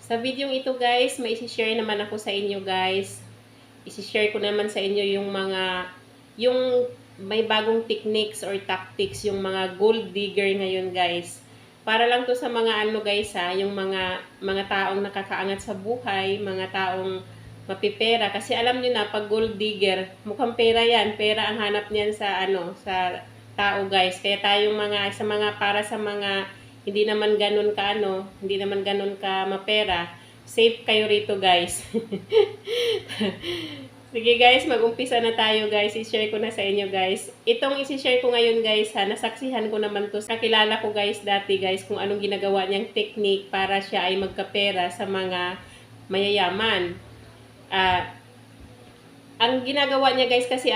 Sa video ito guys, may isi-share naman ako sa inyo guys. Isi-share ko naman sa inyo yung may bagong techniques or tactics, yung mga gold digger ngayon guys. Para lang to sa mga ano guys ha, yung mga taong nakakaangat sa buhay, mga taong mapipera. Kasi alam niyo na, pag gold digger, mukhang pera yan. Pera ang hanap niyan sa sa tao guys. Kaya tayong para sa mga hindi naman ganun ka hindi naman ganun ka mapera, safe kayo rito guys. Sige guys, mag-umpisa na tayo guys. I-share ko na sa inyo guys. Itong i-share ko ngayon guys ha, nasaksihan ko naman to. Kakilala ko guys dati guys kung anong ginagawa niyang technique para siya ay magkapera sa mga mayayaman. Ang ginagawa niya guys kasi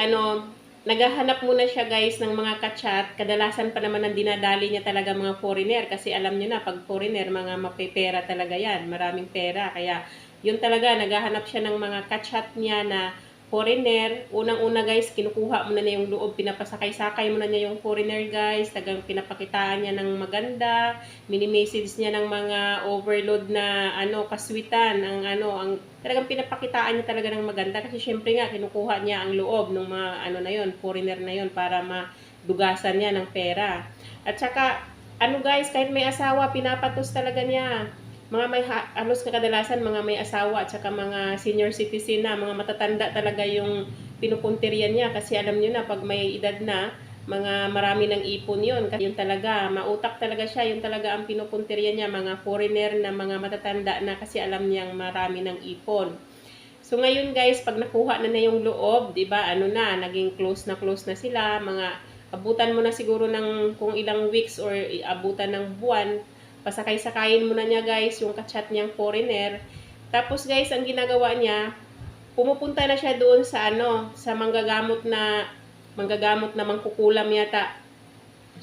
naghahanap muna siya guys ng mga kachat. Kadalasan pa naman ang dinadali niya talaga mga foreigner. Kasi alam niyo na, pag foreigner, mga mapipera talaga yan. Maraming pera. Kaya yun talaga, naghahanap siya ng mga kachat niya na foreigner. Unang-una guys, kinukuha mo na niya yung loob. Pinapasakay-sakay mo na niya yung foreigner guys. Tagang pinapakitaan niya ng maganda. Mini-message niya ng mga overload na kaswitan. Ang talagang pinapakitaan niya talaga ng maganda. Kasi syempre nga, kinukuha niya ang loob ng mga na yun, foreigner na yun para madugasan niya ng pera. At saka, guys, kahit may asawa, pinapatos talaga niya. Mga may halos kadalasan mga may asawa at saka mga senior citizen na, mga matatanda talaga yung pinupuntiryan niya kasi alam niyo na pag may edad na, mga marami ng ipon yun. Kasi yun talaga, mautak talaga siya, yun talaga ang pinupuntiryan niya, mga foreigner na mga matatanda na kasi alam niyang marami ng ipon. So ngayon guys, pag nakuha na yung loob, 'di ba? Naging close na sila, mga abutan mo na siguro ng kung ilang weeks or abutan ng buwan. Pasakay-sakayin mo na niya guys yung kachat niyang foreigner. Tapos guys, ang ginagawa niya, pumupunta na siya doon sa sa manggagamot na mangkukulam yata.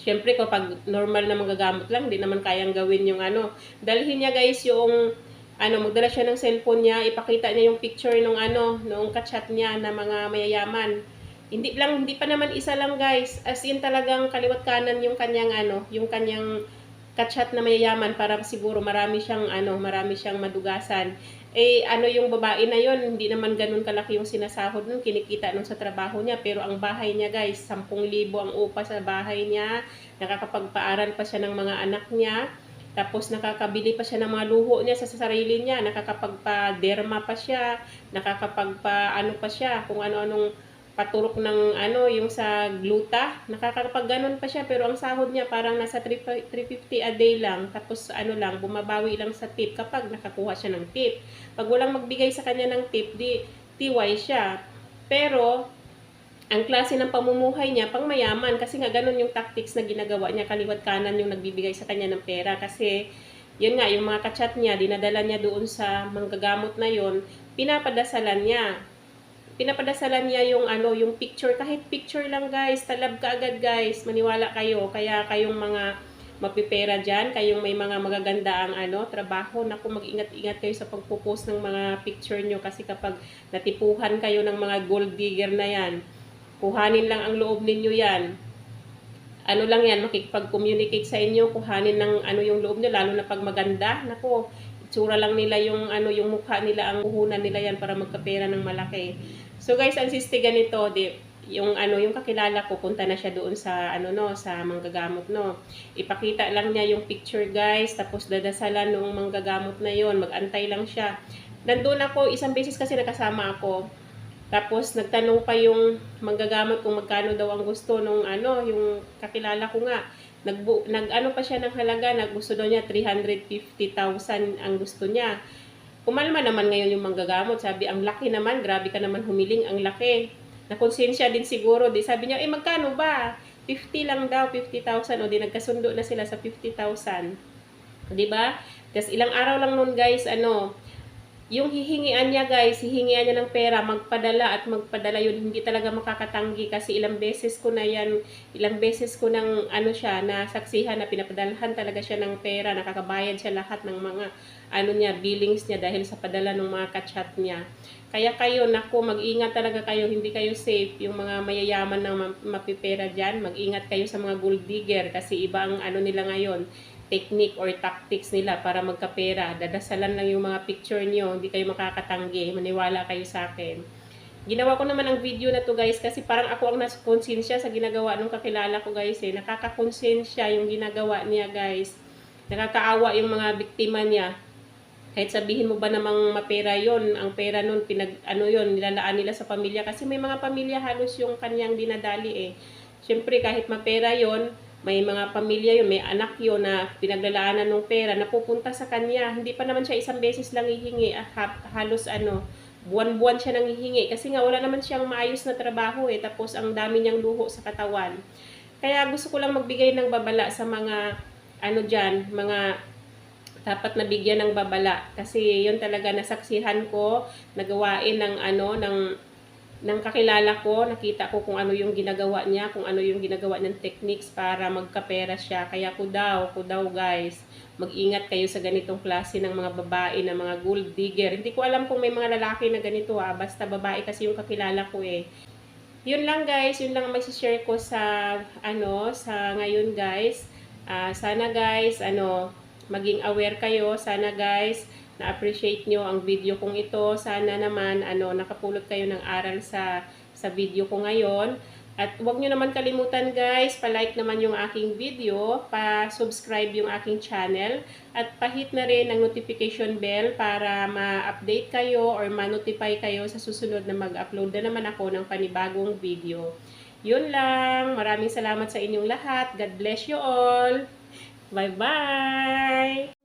Siyempre kapag normal na manggagamot lang, hindi naman kayang gawin yung dalhin niya guys yung magdala siya ng cellphone niya, ipakita niya yung picture noong kachat niya na mga mayayaman. Hindi pa naman isa lang guys. As in talagang kaliwat kanan yung kanyang yung kanyang kachat na mayayaman para siguro marami siyang madugasan. Yung babae na yon, hindi naman ganun kalaki yung sinasahod nun, kinikita nun sa trabaho niya, pero ang bahay niya guys, 10,000 ang upa sa bahay niya, nakakapagpaaral pa siya ng mga anak niya, tapos nakakabili pa siya ng mga luho niya sa sarili niya, nakakapagpa-derma pa siya, nakakapagpa pa siya, kung ano-anong paturok ng yung sa gluta, nakakapag-ganon pa siya, pero ang sahod niya parang nasa 350 a day lang, tapos bumabawi lang sa tip kapag nakakuha siya ng tip. Pag walang magbigay sa kanya ng tip, di tiwai siya. Pero ang klase ng pamumuhay niya pang mayaman kasi nga ganun yung tactics na ginagawa niya, kaliwat kanan yung nagbibigay sa kanya ng pera kasi yun nga, yung mga kachat niya, dinadala niya doon sa manggagamot na yon, pinapadasalan niya yung picture, kahit picture lang guys, talab ka agad guys, maniwala kayo. Kaya kayong mga mapipera dyan, kayong may mga magaganda ang trabaho, naku, mag-ingat-ingat kayo sa pagpo-post ng mga picture nyo kasi kapag natipuhan kayo ng mga gold digger na yan, kuhanin lang ang loob ninyo yan. Lang yan, makikipag-communicate sa inyo, kuhanin ng yung loob nyo, lalo na pag maganda, naku, itsura lang nila yung yung mukha nila, ang puhunan nila yan para magkapera ng malaki. So guys, ang siste ganito, yung kakilala ko, punta na siya doon sa sa manggagamot Ipakita lang niya yung picture guys, tapos dadasalan nung manggagamot na yon, mag-antay lang siya. Nandun ako, isang beses kasi nakasama ako. Tapos nagtanong pa yung manggagamot kung magkano daw ang gusto nung yung kakilala ko nga. Pa siya ng halaga, gusto daw niya 350,000 ang gusto niya. Umalma naman ngayon yung manggagamot, sabi ang laki naman, grabe ka naman humiling, ang laki. Nakonsensya din siguro, di sabi niya, magkano ba? 50 lang daw, 50,000, o di nagkasundo na sila sa 50,000. Di ba? Tapos ilang araw lang nun guys, yung hihingian niya guys, hihingian niya ng pera, magpadala yun, hindi talaga makakatanggi kasi ilang beses ko nang siya, nasaksihan na pinapadalahan talaga siya ng pera, nakakabayad siya lahat ng mga billings niya dahil sa padala ng mga kachat niya. Kaya kayo, naku, mag-ingat talaga kayo, hindi kayo safe, yung mga mayayaman na mapipera dyan, mag-ingat kayo sa mga gold digger kasi iba ang nila ngayon. technique or tactics nila para magkapera. Dadasalan lang yung mga picture nyo, hindi kayo makakatanggi. Maniwala kayo sa akin. Ginawa ko naman ang video na to guys kasi parang ako ang nakakonsensya sa ginagawa ng kakilala ko guys eh. Nakakakonsensya yung ginagawa niya guys. Nakakaawa yung mga biktima niya. Kahit sabihin mo ba namang mapera yon, ang pera nun, nilalaan nila sa pamilya. Kasi may mga pamilya halos yung kanyang dinadali eh. Siyempre kahit mapera yon, may mga pamilya yun, may anak yun na pinaglalaanan ng pera, napupunta sa kanya. Hindi pa naman siya isang beses lang hihingi, halos buwan-buwan siya nang hihingi. Kasi nga wala naman siyang maayos na trabaho eh, tapos ang dami niyang luho sa katawan. Kaya gusto ko lang magbigay ng babala sa mga, mga dapat nabigyan ng babala kasi yun talaga nasaksihan ko, nagawain ng kakilala ko, nakita ko kung ano yung ginagawa niya, kung ano yung ginagawa ng techniques para magkapera siya. Kaya ko daw guys, mag-ingat kayo sa ganitong klase ng mga babae na mga gold digger. Hindi ko alam kung may mga lalaki na ganito basta babae kasi yung kakilala ko eh. Yun lang guys, yun lang ang mag-share ko sa sa ngayon guys. Sana guys, maging aware kayo. Sana guys, na-appreciate nyo ang video kong ito. Sana naman, nakapulot kayo ng aral sa video ko ngayon. At huwag nyo naman kalimutan guys, pa-like naman yung aking video, pa-subscribe yung aking channel, at pa-hit na rin ang notification bell para ma-update kayo or ma-notify kayo sa susunod na mag-upload na naman ako ng panibagong video. Yun lang. Maraming salamat sa inyong lahat. God bless you all. Bye-bye!